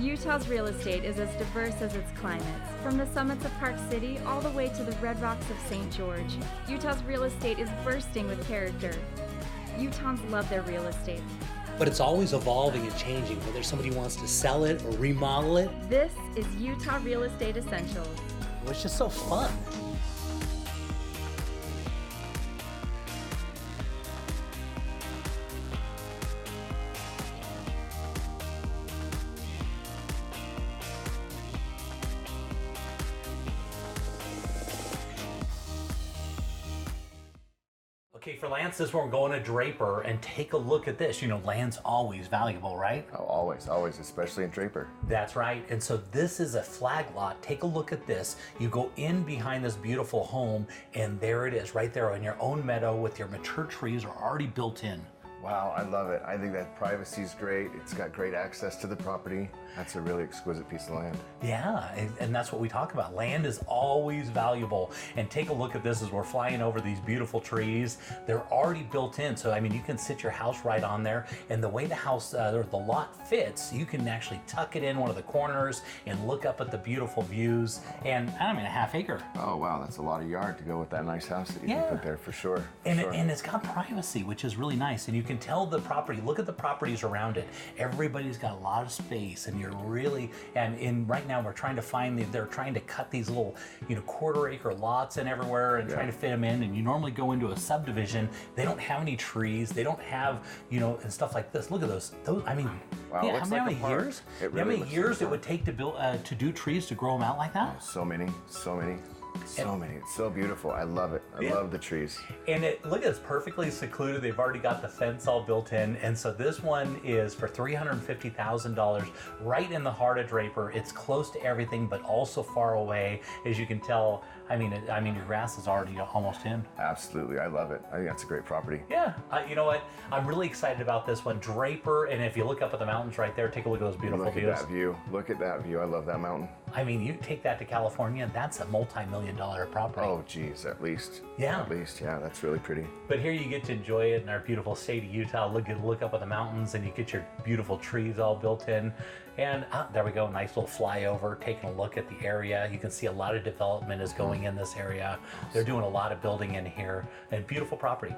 Utah's real estate is as diverse as its climates. From the summits of Park City all the way to the red rocks of St. George, Utah's real estate is bursting with character. Utahns love their real estate. But it's always evolving and changing, whether somebody wants to sell it or remodel it. This is Utah Real Estate Essentials. It's just so fun. Okay, for Lance, this one we're going to Draper and take a look at this. You know, land's always valuable, right? Oh, always, always, especially in Draper. That's right. And so this is a flag lot. Take a look at this. You go in behind this beautiful home, and there it is, right there on your own meadow with your mature trees are already built in. Wow, I love it. I think that privacy is great. It's got great access to the property. That's a really exquisite piece of land. Yeah, and that's what we talk about. Land is always valuable. And take a look at this as we're flying over these beautiful trees. They're already built in. So, I mean, you can sit your house right on there. And the way the house, or the lot fits, you can actually tuck it in one of the corners and look up at the beautiful views. And, I mean, a half acre. Oh, wow, that's a lot of yard to go with that nice house that you can put there for sure. And it's got privacy, which is really nice. And you can tell the property, look at the properties around it. Everybody's got a lot of space, and you're really, and right now we're trying to find, they're trying to cut these little, you know, quarter-acre lots in everywhere and trying to fit them in. And you normally go into a subdivision, they don't have any trees, they don't have, you know, and stuff like this. Look at those, I mean, wow, yeah, how many years? Really how many years it would take to build, to do trees to grow them out like that? Oh, so many, so many. So many. It's so beautiful. I love it. I love the trees. And look at it's perfectly secluded. They've already got the fence all built in. And so this one is for $350,000 right in the heart of Draper. It's close to everything, but also far away. As you can tell, I mean, your grass is already almost in. Absolutely. I love it. I think that's a great property. Yeah. You know what? I'm really excited about this one. Draper, and if you look up at the mountains right there, take a look at those beautiful views. Look at that view. Look at that view. I love that mountain. I mean, you take that to California, that's a multi-million-dollar property. Oh, geez, at least. Yeah. At least, yeah, that's really pretty. But here you get to enjoy it in our beautiful state of Utah. Look up at the mountains, and you get your beautiful trees all built in. And there we go, nice little flyover, taking a look at the area. You can see a lot of development is going in this area. They're doing a lot of building in here, and beautiful property.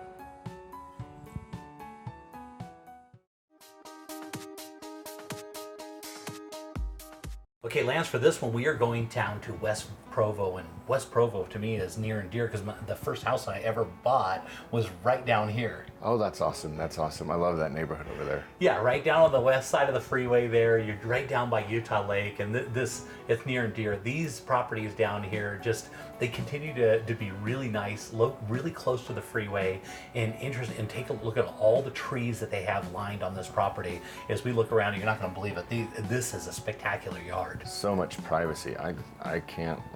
Okay, Lance, for this one, we are going down to West Provo, and West Provo to me is near and dear because the first house I ever bought was right down here. Oh, that's awesome. That's awesome. I love that neighborhood over there. Yeah, right down on the west side of the freeway there. You're right down by Utah Lake, and this, it's near and dear. These properties down here, just, they continue to be really nice, really close to the freeway, and interesting. And take a look at all the trees that they have lined on this property. As we look around, you're not going to believe it. This is a spectacular yard. So much privacy. I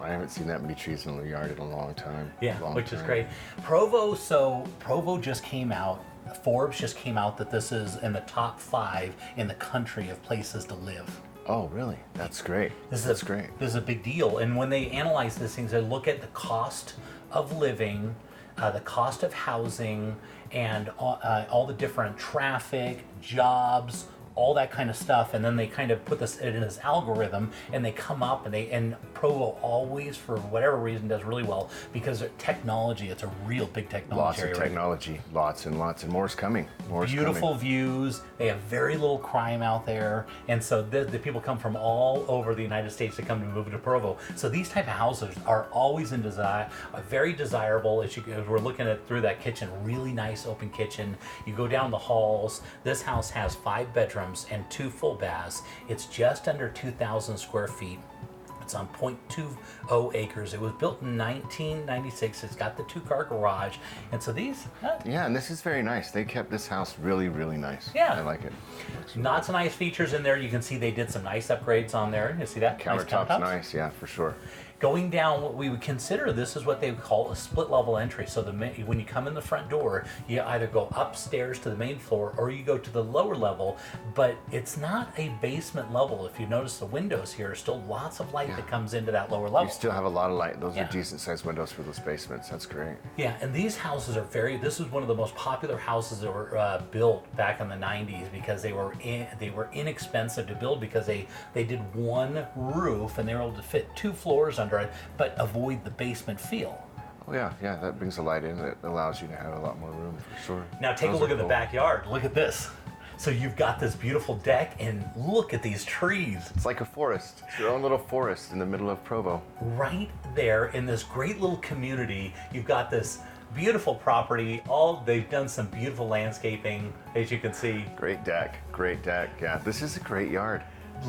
haven't seen that many trees in the yard in a long time. Yeah, which is great. Provo, so Provo just came out. Forbes just came out that this is in the top 5 in the country of places to live. Oh, really? That's great. That's great. This is a big deal. And when they analyze these things, they look at the cost of living, the cost of housing, and all the different traffic, jobs, all that kind of stuff, and then they kind of put this in this algorithm, and they come up, and Provo always, for whatever reason, does really well because of technology. It's a real big technology area. Lots of technology, lots and lots, and more's coming. Beautiful views. They have very little crime out there, and so the people come from all over the United States to come to move to Provo. So these type of houses are always in desire, very desirable. As we're looking at through that kitchen, really nice open kitchen. You go down the halls. This house has 5 bedrooms and 2 full baths. It's just under 2,000 square feet. It's on 0.20 acres. It was built in 1996. It's got the 2-car garage. And so these... yeah, and this is very nice. They kept this house really, really nice. Yeah. I like it. Lots of nice features in there. You can see they did some nice upgrades on there. You see that? Countertops, nice, yeah, for sure. Going down, what we would consider, this is what they would call a split level entry. So when you come in the front door, you either go upstairs to the main floor or you go to the lower level, but it's not a basement level. If you notice, the windows here are still lots of light that comes into that lower level. You still have a lot of light. Those are decent sized windows for those basements. That's great. Yeah, and these houses are this is one of the most popular houses that were built back in the 90s because they were inexpensive to build because they did one roof and they were able to fit 2 floors under it, but avoid the basement feel. Oh yeah, that brings the light in. It allows you to have a lot more room for sure. Now take a look at the backyard. Look at this. So you've got this beautiful deck and look at these trees. It's like a forest. It's your own little forest in the middle of Provo. Right there in this great little community, you've got this beautiful property. They've done some beautiful landscaping, as you can see. Great deck. Yeah, this is a great yard.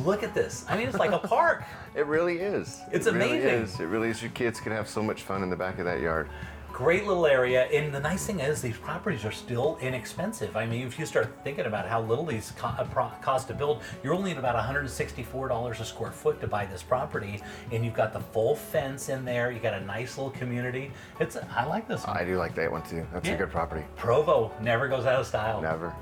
Look at this. I mean, it's like a park. It really is. It's amazing. It really is. Your kids can have so much fun in the back of that yard. Great little area, and the nice thing is these properties are still inexpensive. I mean, if you start thinking about how little these cost to build, you're only at about $164 a square foot to buy this property, and you've got the full fence in there. You got a nice little community. I like this one. I do like that one too. That's a good property. Provo never goes out of style. Never.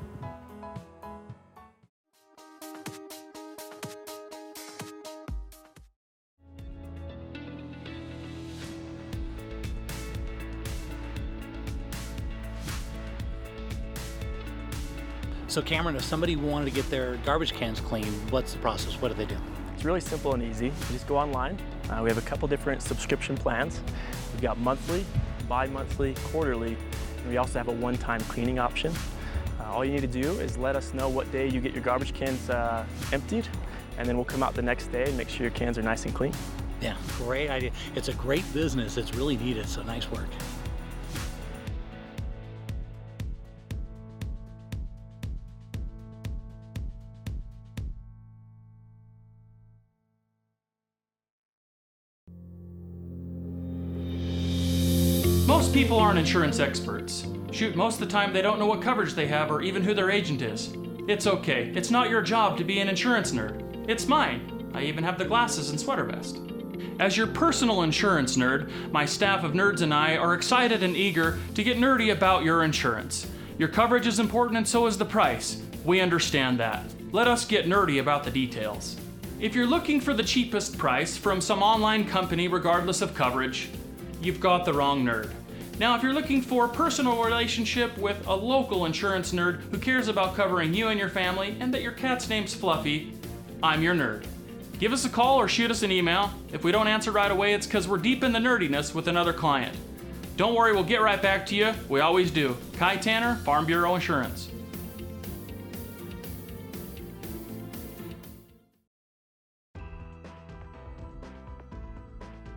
So Cameron, if somebody wanted to get their garbage cans clean, what's the process? What do they do? It's really simple and easy. You just go online. We have a couple different subscription plans. We've got monthly, bi-monthly, quarterly, and we also have a one-time cleaning option. All you need to do is let us know what day you get your garbage cans emptied, and then we'll come out the next day and make sure your cans are nice and clean. Yeah, great idea. It's a great business. It's really needed, so nice work. Most people aren't insurance experts. Shoot, most of the time they don't know what coverage they have or even who their agent is. It's okay. It's not your job to be an insurance nerd. It's mine. I even have the glasses and sweater vest. As your personal insurance nerd, my staff of nerds and I are excited and eager to get nerdy about your insurance. Your coverage is important and so is the price. We understand that. Let us get nerdy about the details. If you're looking for the cheapest price from some online company regardless of coverage, you've got the wrong nerd. Now, if you're looking for a personal relationship with a local insurance nerd who cares about covering you and your family and that your cat's name's Fluffy, I'm your nerd. Give us a call or shoot us an email. If we don't answer right away, it's because we're deep in the nerdiness with another client. Don't worry, we'll get right back to you. We always do. Kai Tanner, Farm Bureau Insurance.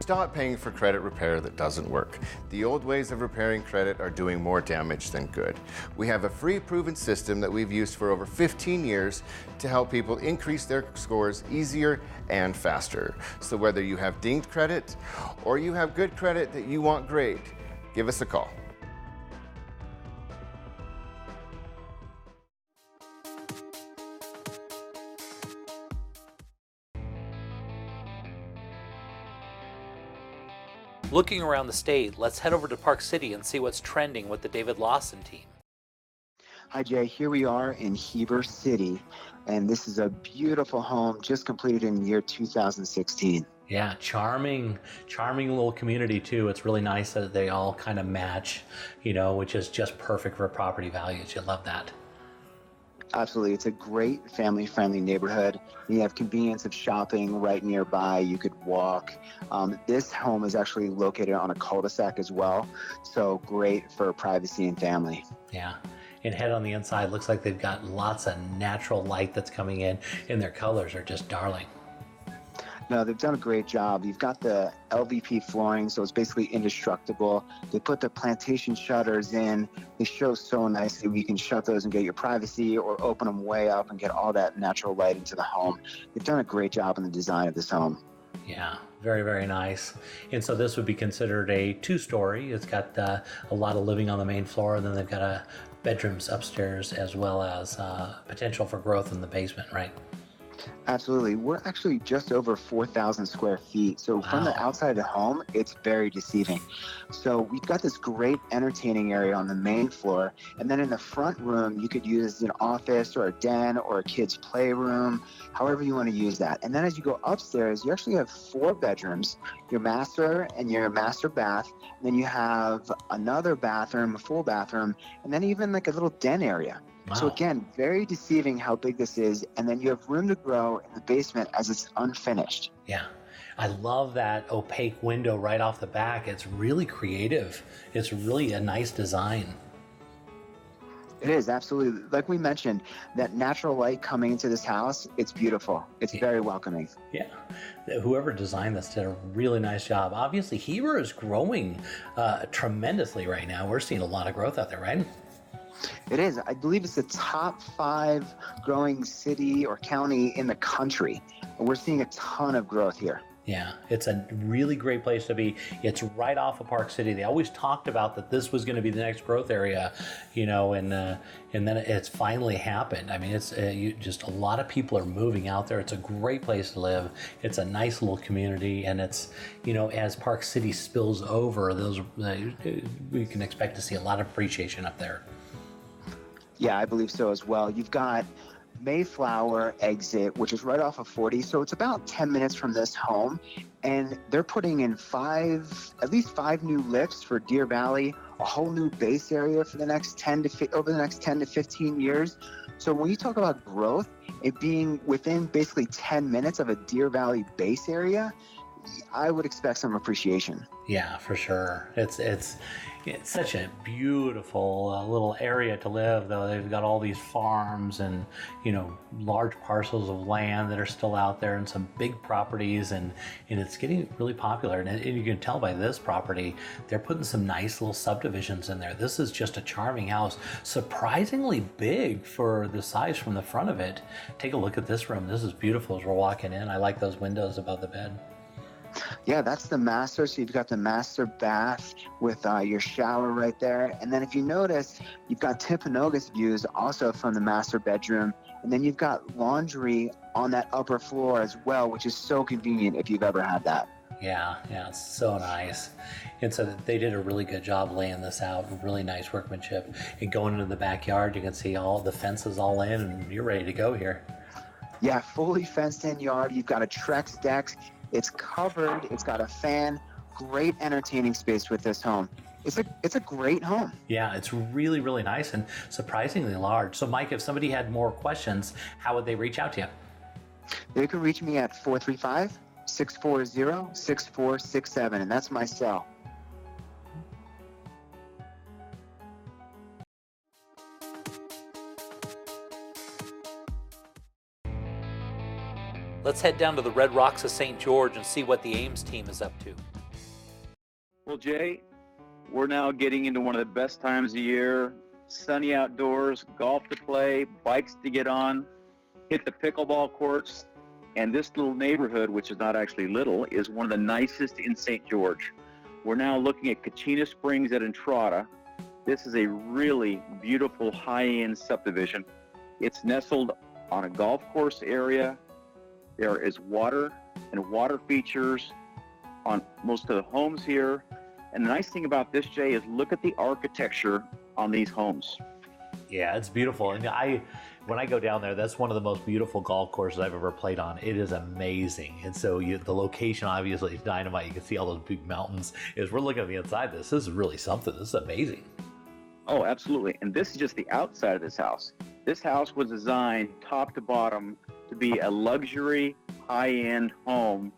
Stop paying for credit repair that doesn't work. The old ways of repairing credit are doing more damage than good. We have a free proven system that we've used for over 15 years to help people increase their scores easier and faster. So whether you have dinged credit or you have good credit that you want great, give us a call. Looking around the state, let's head over to Park City and see what's trending with the David Lawson team. Hi Jay, here we are in Heber City, and this is a beautiful home just completed in the year 2016. Yeah, charming little community too. It's really nice that they all kind of match, which is just perfect for property values. You love that. Absolutely. It's a great family-friendly neighborhood. You have convenience of shopping right nearby. You could walk. This home is actually located on a cul-de-sac as well, so great for privacy and family. Yeah. And head on the inside, looks like they've got lots of natural light that's coming in, and their colors are just darling. No, they've done a great job. You've got the LVP flooring, so it's basically indestructible. They put the plantation shutters in. They show so nicely. You can shut those and get your privacy or open them way up and get all that natural light into the home. They've done a great job in the design of this home. Yeah, very, very nice. And so this would be considered a 2-story. It's got a lot of living on the main floor, and then they've got bedrooms upstairs as well as potential for growth in the basement, right? Absolutely. We're actually just over 4,000 square feet. So from the Wow. outside of the home, it's very deceiving. So we've got this great entertaining area on the main floor. And then in the front room, you could use an office or a den or a kid's playroom, however you want to use that. And then as you go upstairs, you actually have 4 bedrooms, your master and your master bath. And then you have another bathroom, a full bathroom, and then even like a little den area. So Wow. again, very deceiving how big this is. And then you have room to grow in the basement as it's unfinished. Yeah. I love that opaque window right off the back. It's really creative. It's really a nice design. It is, absolutely. Like we mentioned, that natural light coming into this house, it's beautiful. It's very welcoming. Yeah. Whoever designed this did a really nice job. Obviously, Heber is growing tremendously right now. We're seeing a lot of growth out there, right? It is. I believe it's the top 5 growing city or county in the country. We're seeing a ton of growth here. Yeah, it's a really great place to be. It's right off of Park City. They always talked about that this was going to be the next growth area, and then it's finally happened. I mean, it's just a lot of people are moving out there. It's a great place to live. It's a nice little community, and it's, as Park City spills over, we can expect to see a lot of appreciation up there. Yeah, I believe so as well. You've got Mayflower exit, which is right off of 40. So it's about 10 minutes from this home. And they're putting in at least 5 new lifts for Deer Valley, a whole new base area for the next over the next 10 to 15 years. So when you talk about growth, it being within basically 10 minutes of a Deer Valley base area, I would expect some appreciation. Yeah, for sure. It's such a beautiful little area to live, though. They've got all these farms and, large parcels of land that are still out there and some big properties, and it's getting really popular. And you can tell by this property, they're putting some nice little subdivisions in there. This is just a charming house, surprisingly big for the size from the front of it. Take a look at this room. This is beautiful as we're walking in. I like those windows above the bed. Yeah, that's the master. So you've got the master bath with your shower right there. And then if you notice, you've got Timpanogos views also from the master bedroom. And then you've got laundry on that upper floor as well, which is so convenient if you've ever had that. Yeah, it's so nice. And so they did a really good job laying this out, really nice workmanship. And going into the backyard, you can see all the fences all in, and you're ready to go here. Yeah, fully fenced in yard. You've got a Trex deck. It's covered. It's got a fan. Great entertaining space with this home. It's a great home. Yeah, it's really, really nice and surprisingly large. So, Mike, if somebody had more questions, how would they reach out to you? They can reach me at 435-640-6467, and that's my cell. Let's head down to the Red Rocks of St. George and see what the Ames team is up to. Well, Jay, we're now getting into one of the best times of year. Sunny outdoors, golf to play, bikes to get on, hit the pickleball courts. And this little neighborhood, which is not actually little, is one of the nicest in St. George. We're now looking at Kachina Springs at Entrada. This is a really beautiful high-end subdivision. It's nestled on a golf course area. There is water and water features on most of the homes here. And the nice thing about this, Jay, is look at the architecture on these homes. Yeah, it's beautiful. And when I go down there, that's one of the most beautiful golf courses I've ever played on. It is amazing. And so the location obviously is dynamite. You can see all those big mountains. As we're looking at the inside, this is really something. This is amazing. Oh, absolutely. And this is just the outside of this house. This house was designed top to bottom to be a luxury, high-end home,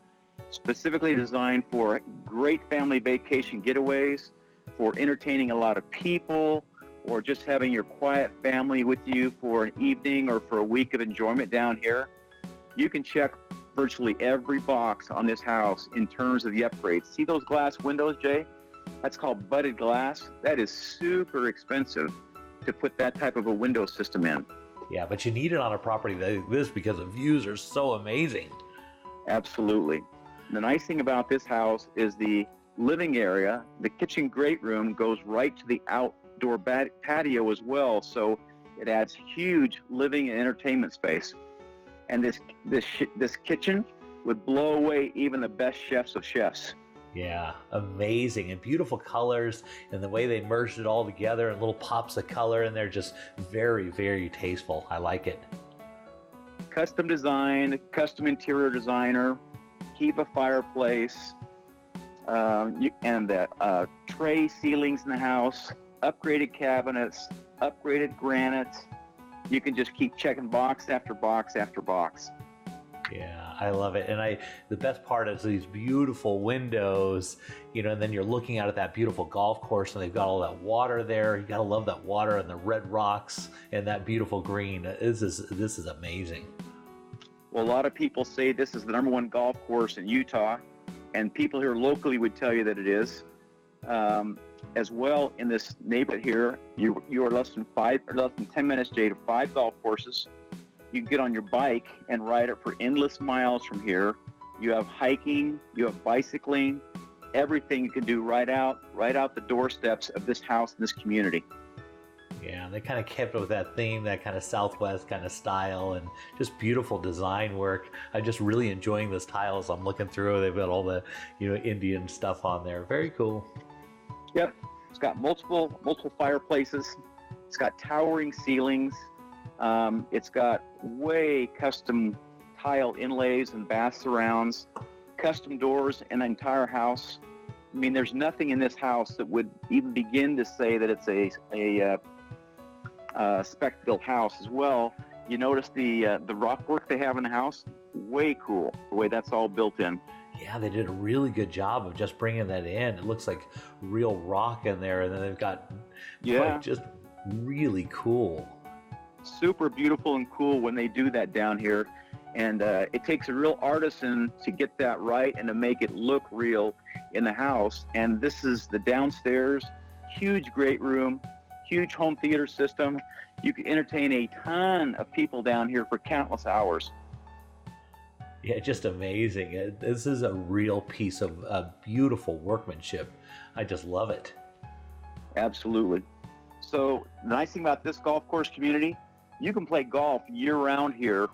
specifically designed for great family vacation getaways, for entertaining a lot of people, or just having your quiet family with you for an evening or for a week of enjoyment down here. You can check virtually every box on this house in terms of the upgrades. See those glass windows, Jay? That's called budded glass. That is super expensive to put that type of a window system in. Yeah, but you need it on a property like this because the views are so amazing. Absolutely. The nice thing about this house is the living area, the kitchen great room goes right to the outdoor patio as well, so it adds huge living and entertainment space. And this kitchen would blow away even the best chefs of chefs. Yeah, amazing, and beautiful colors, and the way they merged it all together and little pops of color, and they're just very, very tasteful. I like it. Custom design, custom interior designer, Kiva fireplace, and the tray ceilings in the house, upgraded cabinets, upgraded granite. You can just keep checking box after box after box. Yeah, I love it. And the best part is these beautiful windows, and then you're looking out at that beautiful golf course, and they've got all that water there. You gotta love that water and the red rocks and that beautiful green. This is amazing. Well, a lot of people say this is the #1 golf course in Utah, and people here locally would tell you that it is. As well, in this neighborhood here, you are less than 10 minutes, Jay, to 5 golf courses. You can get on your bike and ride it for endless miles from here. You have hiking, you have bicycling, everything you can do right out the doorsteps of this house and this community. Yeah, they kind of kept with that theme, that kind of Southwest kind of style, and just beautiful design work. I'm just really enjoying this tile as I'm looking through. They've got all the Indian stuff on there. Very cool. Yep, it's got multiple fireplaces. It's got towering ceilings. It's got way custom tile inlays and bath surrounds, custom doors in the entire house. I mean, there's nothing in this house that would even begin to say that it's a spec-built house as well. You notice the rock work they have in the house? Way cool, the way that's all built in. Yeah, they did a really good job of just bringing that in. It looks like real rock in there, and then they've got just really cool. Super beautiful and cool when they do that down here. And it takes a real artisan to get that right and to make it look real in the house. And this is the downstairs, huge great room, huge home theater system. You can entertain a ton of people down here for countless hours. Yeah, just amazing. This is a real piece of beautiful workmanship. I just love it. Absolutely. So the nice thing about this golf course community, you can play golf year-round here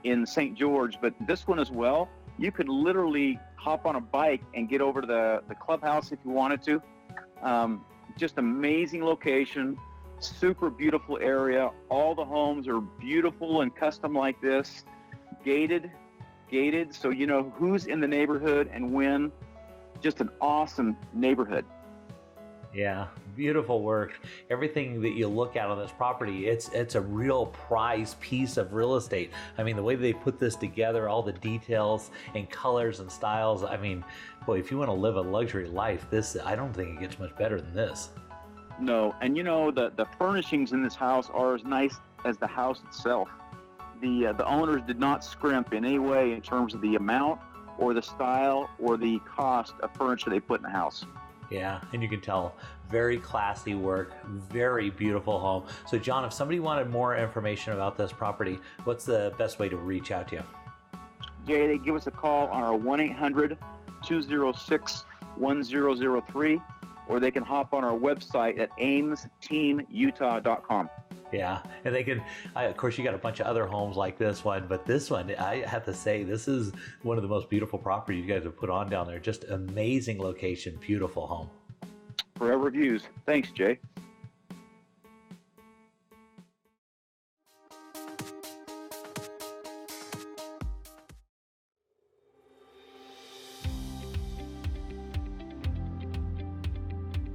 in St. George, but this one as well, you could literally hop on a bike and get over to the clubhouse if you wanted to. Just amazing location, super beautiful area. All the homes are beautiful and custom like this, gated, so you know who's in the neighborhood and when. Just an awesome neighborhood. Yeah, beautiful work. Everything that you look at on this property, it's a real prize piece of real estate. I mean, the way they put this together, all the details and colors and styles. I mean, boy, if you want to live a luxury life, I don't think it gets much better than this. No, and the furnishings in this house are as nice as the house itself. The owners did not scrimp in any way in terms of the amount or the style or the cost of furniture they put in the house. Yeah, and you can tell, very classy work, very beautiful home. So John, if somebody wanted more information about this property, what's the best way to reach out to you? Jay, they give us a call on our 1-800-206-1003, or they can hop on our website at aimsteamutah.com. Yeah, and they can, of course, you got a bunch of other homes like this one, but this one, I have to say, this is one of the most beautiful properties you guys have put on down there. Just amazing location, beautiful home. Forever views. Thanks, Jay.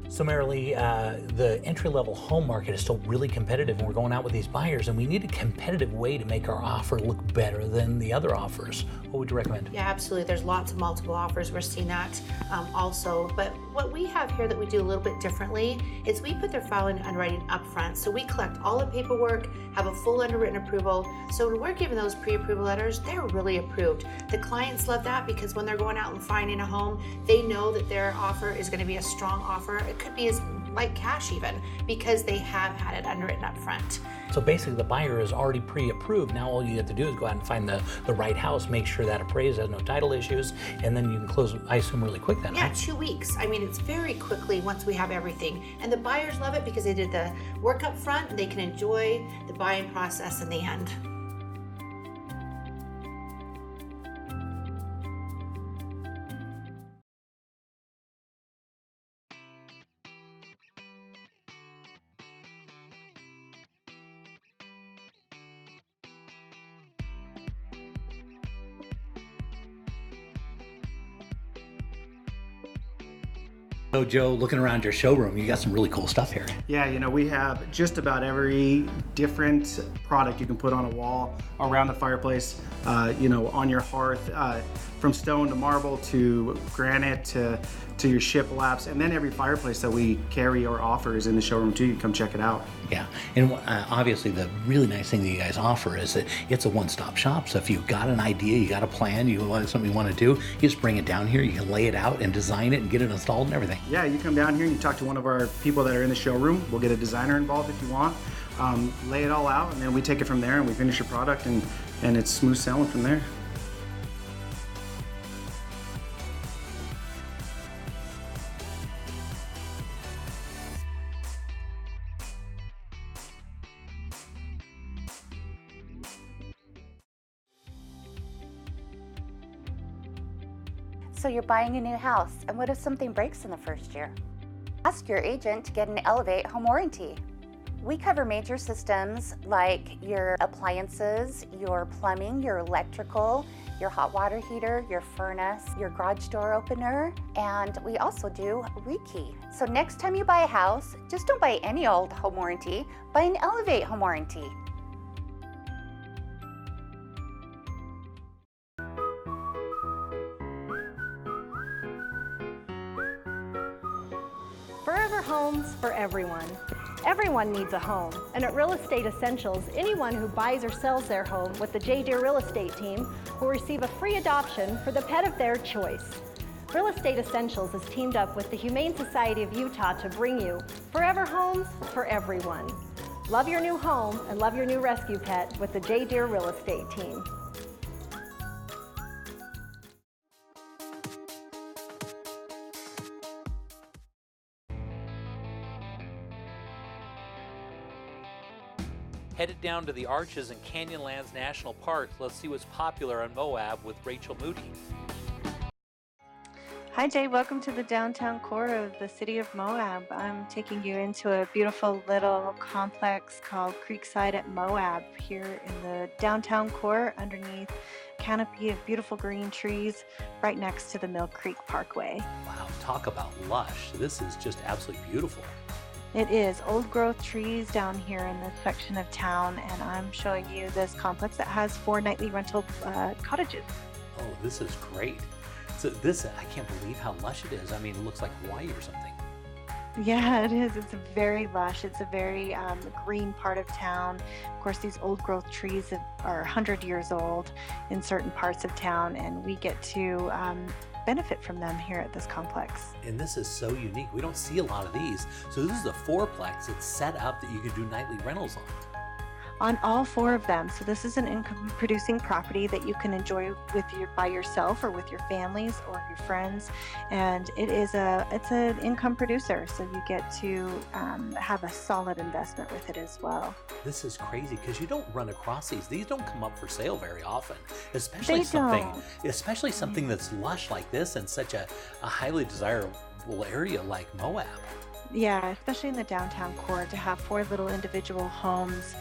So Marilee, the entry-level home market is still really competitive, and we're going out with these buyers, and we need a competitive way to make our offer look better than the other offers. What would you recommend? Yeah, absolutely. There's lots of multiple offers. We're seeing that also. But what we have here that we do a little bit differently is we put their filing and underwriting up front. So we collect all the paperwork, have a full underwritten approval. So when we're giving those pre-approval letters, they're really approved. The clients love that because when they're going out and finding a home, they know that their offer is going to be a strong offer. It could be as like cash even, because they have had it underwritten up front. So basically the buyer is already pre-approved. Now all you have to do is go out and find the right house, make sure that appraised has no title issues, and then you can close, I assume, really quick then, Yeah, right? 2 weeks. I mean, it's very quickly once we have everything. And the buyers love it because they did the work up front and they can enjoy the buying process in the end. So Joe, looking around your showroom, you got some really cool stuff here. Yeah, you know, we have just about every different product you can put on a wall, around the fireplace, you know, on your hearth, from stone to marble to granite to your shiplaps, and then every fireplace that we carry or offer is in the showroom too. You can come check it out. Yeah, and obviously the really nice thing that you guys offer is that it's a one-stop shop. So if you've got an idea, you got a plan, you want something you want to do, you just bring it down here, you can lay it out and design it and get it installed and everything. Yeah, you come down here and you talk to one of our people that are in the showroom. We'll get a designer involved if you want. Lay it all out, and then we take it from there and we finish your product, and it's smooth sailing from there. So you're buying a new house, and what if something breaks in the first year? Ask your agent to get an Elevate home warranty. We cover major systems like your appliances, your plumbing, your electrical, your hot water heater, your furnace, your garage door opener, and we also do rekey. So next time you buy a house, just don't buy any old home warranty, buy an Elevate home warranty. Forever homes for everyone. Everyone needs a home, and at Real Estate Essentials, anyone who buys or sells their home with the J. Deere Real Estate team will receive a free adoption for the pet of their choice. Real Estate Essentials has teamed up with the Humane Society of Utah to bring you forever homes for everyone. Love your new home and love your new rescue pet with the J. Deere Real Estate team. Headed down to the Arches and Canyonlands National Park. Let's see what's popular on Moab with Rachel Moody. Hi Jay, welcome to the downtown core of the city of Moab. I'm taking you into a beautiful little complex called Creekside at Moab here in the downtown core underneath a canopy of beautiful green trees right next to the Mill Creek Parkway. Wow, talk about lush. This is just absolutely beautiful. It is old growth trees down here in this section of town, and I'm showing you this complex that has 4 nightly rental cottages. Oh, this is great. So this, I can't believe how lush it is. I mean, it looks like Hawaii or something. Yeah, it is. It's very lush. It's a very green part of town. Of course, these old growth trees are 100 years old in certain parts of town, and we get to benefit from them here at this complex. And this is so unique. We don't see a lot of these. So this is a fourplex. It's set up that you can do nightly rentals on all 4 of them. So this is an income producing property that you can enjoy by yourself or with your families or your friends. And it's an income producer. So you get to have a solid investment with it as well. This is crazy because you don't run across these. These don't come up for sale very often, especially something that's lush like this in such a highly desirable area like Moab. Yeah, especially in the downtown core, to have 4 little individual homes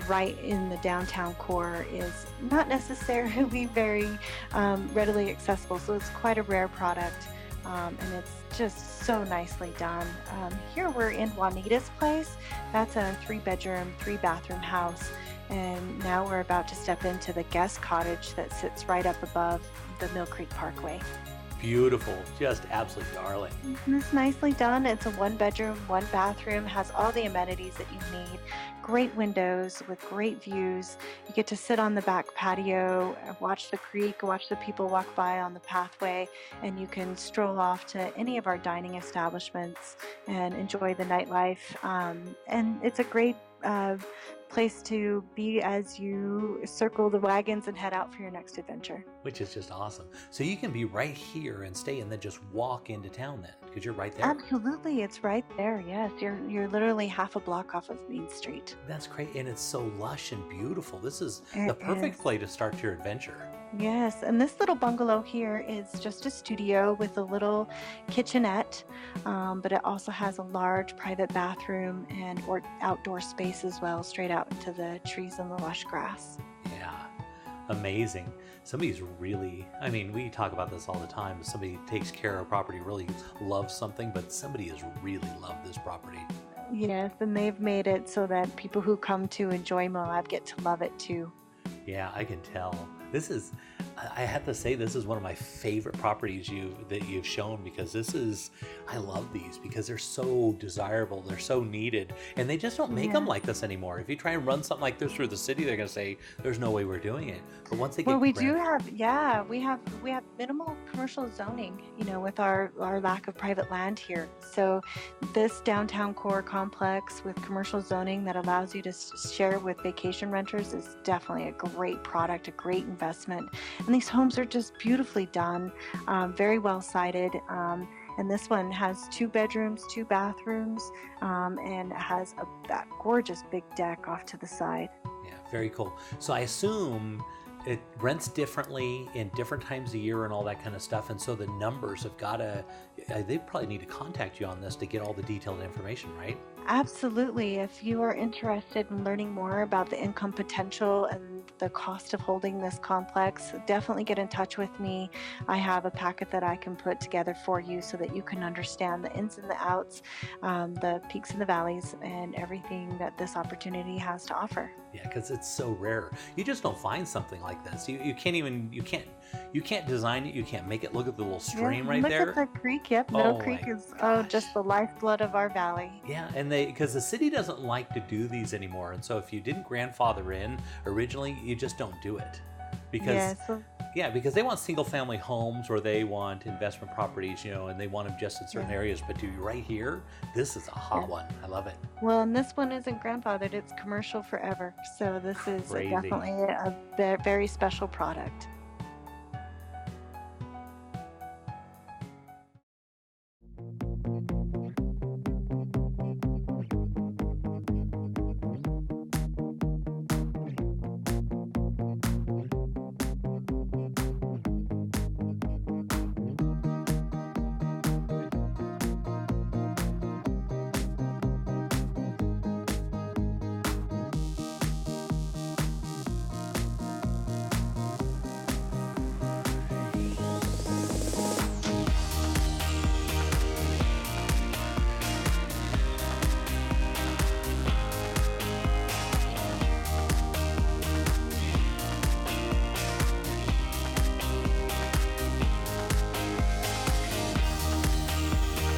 right in the downtown core is not necessarily very readily accessible. So it's quite a rare product, and it's just so nicely done. Here we're in Juanita's place. That's a 3-bedroom, 3-bathroom house. And now we're about to step into the guest cottage that sits right up above the Mill Creek Parkway. Beautiful, just absolutely darling. It's nicely done. It's a 1-bedroom, 1-bathroom, has all the amenities that you need. Great windows with great views. You get to sit on the back patio, watch the creek, watch the people walk by on the pathway, and you can stroll off to any of our dining establishments and enjoy the nightlife. And it's a great place to be as you circle the wagons and head out for your next adventure. Which is just awesome. So you can be right here and stay and then just walk into town then, because you're right there. Absolutely, it's right there. Yes, you're literally half a block off of Main Street. That's great, and it's so lush and beautiful. This is the perfect place to start your adventure. Yes, and this little bungalow here is just a studio with a little kitchenette, but it also has a large private bathroom and outdoor space as well, straight out into the trees and the lush grass. Yeah. amazing. Somebody's really, I mean, we talk about this all the time. Somebody takes care of property, really loves something, but somebody has really loved this property. Yes, and they've made it so that people who come to enjoy Moab get to love it too. Yeah, I can tell. This is, I have to say, this is one of my favorite properties that you've shown, because I love these because they're so desirable, they're so needed, and they just don't make them like this anymore. If you try and run something like this through the city, they're going to say, there's no way we're doing it. But once they get we have minimal commercial zoning, with our lack of private land here. So this downtown core complex with commercial zoning that allows you to share with vacation renters is definitely a great product, a great investment. And these homes are just beautifully done, very well sited. And this one has 2 bedrooms, 2 bathrooms, and has that gorgeous big deck off to the side. Yeah, very cool. So I assume it rents differently in different times of year and all that kind of stuff. And so the numbers have got to, they probably need to contact you on this to get all the detailed information, right? Absolutely. If you are interested in learning more about the income potential and the cost of holding this complex, definitely get in touch with me. I have a packet that I can put together for you so that you can understand the ins and the outs, the peaks and the valleys, and everything that this opportunity has to offer. Yeah, because it's so rare. You just don't find something like this. You can't design it. You can't make it. Look at the little stream right there. Look at the creek. Yep, Middle Creek is just the lifeblood of our valley. Yeah, and because the city doesn't like to do these anymore, and so if you didn't grandfather in originally, you just don't do it. Because because they want single family homes or they want investment properties, and they want them just in certain areas. But right here, this is a hot one. I love it. Well, and this one isn't grandfathered, it's commercial forever. So this is definitely a very special product.